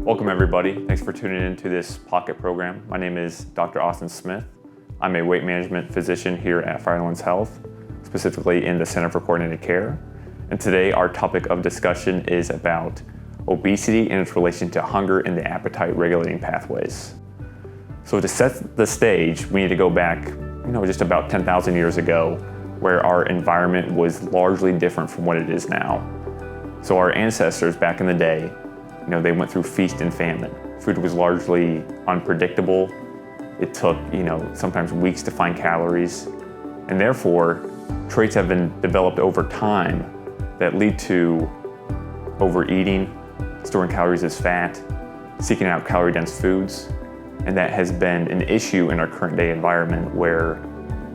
Welcome everybody. Thanks for tuning into this pocket program. My name is Dr. Austen Smith. I'm a weight management physician here at Firelands Health, specifically in the Center for Coordinated Care. And today our topic of discussion is about obesity and its relation to hunger and the appetite regulating pathways. So to set the stage, we need to go back, just about 10,000 years ago, where our environment was largely different from what it is now. So our ancestors back in the day, they went through feast and famine. Food was largely unpredictable. It took, sometimes weeks to find calories. And therefore, traits have been developed over time that lead to overeating, storing calories as fat, seeking out calorie-dense foods. And that has been an issue in our current day environment where,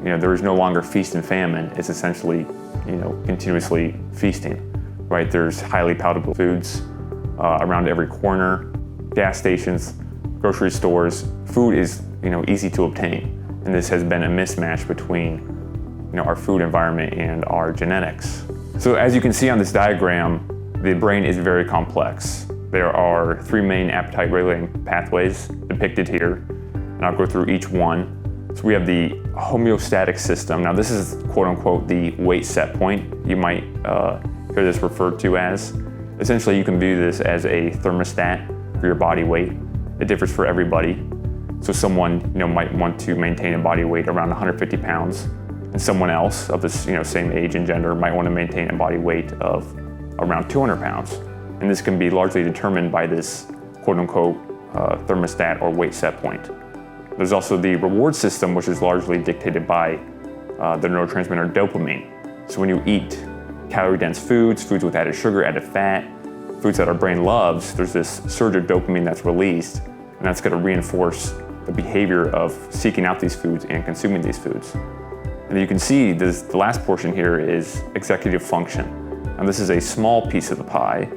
there is no longer feast and famine. It's essentially, continuously feasting, right? There's highly palatable foods around every corner, gas stations, grocery stores. Food is, easy to obtain. And this has been a mismatch between, our food environment and our genetics. So as you can see on this diagram, the brain is very complex. There are three main appetite regulating pathways depicted here, and I'll go through each one. So we have the homeostatic system. Now this is quote unquote the weight set point. You might hear this referred to as. Essentially you can view this as a thermostat for your body weight. It differs for everybody. So someone might want to maintain a body weight around 150 pounds, and someone else of this same age and gender might want to maintain a body weight of around 200 pounds. And this can be largely determined by this quote-unquote thermostat or weight set point. There's also the reward system, which is largely dictated by the neurotransmitter dopamine. So when you eat calorie-dense foods, foods with added sugar, added fat, foods that our brain loves, there's this surge of dopamine that's released, and that's going to reinforce the behavior of seeking out these foods and consuming these foods. And you can see the last portion here is executive function. And this is a small piece of the pie,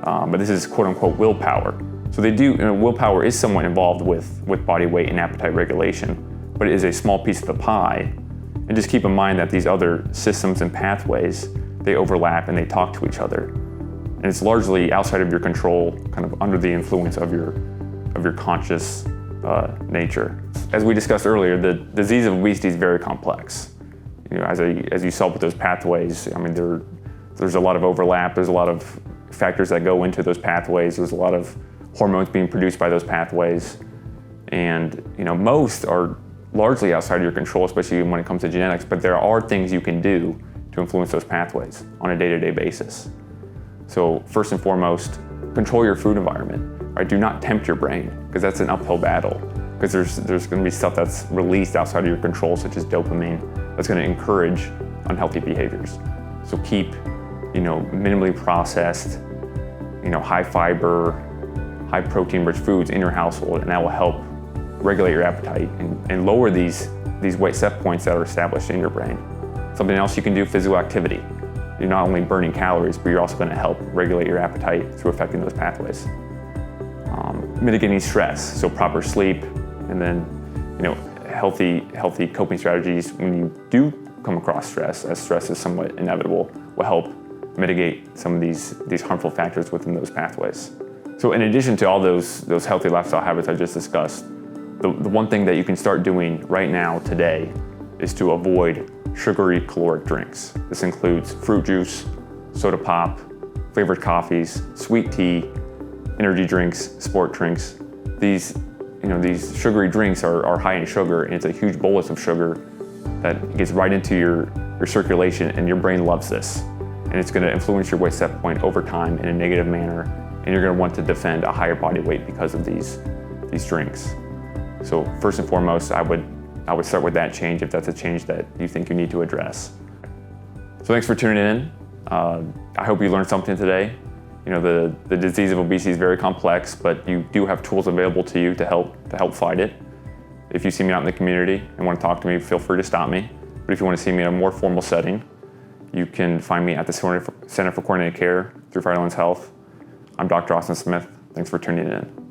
but this is quote-unquote willpower. So willpower is somewhat involved with body weight and appetite regulation, but it is a small piece of the pie. And just keep in mind that these other systems and pathways, they overlap and they talk to each other. And it's largely outside of your control, kind of under the influence of your conscious nature. As we discussed earlier, the disease of obesity is very complex. As you saw with those pathways, there's a lot of overlap, there's a lot of factors that go into those pathways, there's a lot of hormones being produced by those pathways. And most are largely outside of your control, especially when it comes to genetics, but there are things you can do to influence those pathways on a day-to-day basis. So first and foremost, control your food environment. Right? Do not tempt your brain, because that's an uphill battle. Because there's going to be stuff that's released outside of your control, such as dopamine, that's going to encourage unhealthy behaviors. So keep, minimally processed, high fiber, high protein rich foods in your household, and that will help regulate your appetite and lower these weight set points that are established in your brain. Something else you can do, physical activity. You're not only burning calories, but you're also going to help regulate your appetite through affecting those pathways. Mitigating stress, so proper sleep, and then healthy coping strategies when you do come across stress, as stress is somewhat inevitable, will help mitigate some of these harmful factors within those pathways. So in addition to all those healthy lifestyle habits I just discussed, the one thing that you can start doing right now today is to avoid sugary caloric drinks. This includes fruit juice, soda pop, flavored coffees, sweet tea, energy drinks, sport drinks. These sugary drinks are high in sugar, and it's a huge bolus of sugar that gets right into your circulation, and your brain loves this. And it's going to influence your weight set point over time in a negative manner, and you're going to want to defend a higher body weight because of these drinks. So first and foremost, I would start with that change if that's a change that you think you need to address. So thanks for tuning in. I hope you learned something today. The disease of obesity is very complex, but you do have tools available to you to help fight it. If you see me out in the community and want to talk to me, feel free to stop me. But if you want to see me in a more formal setting, you can find me at the Center for Coordinated Care through Firelands Health. I'm Dr. Austen Smith. Thanks for tuning in.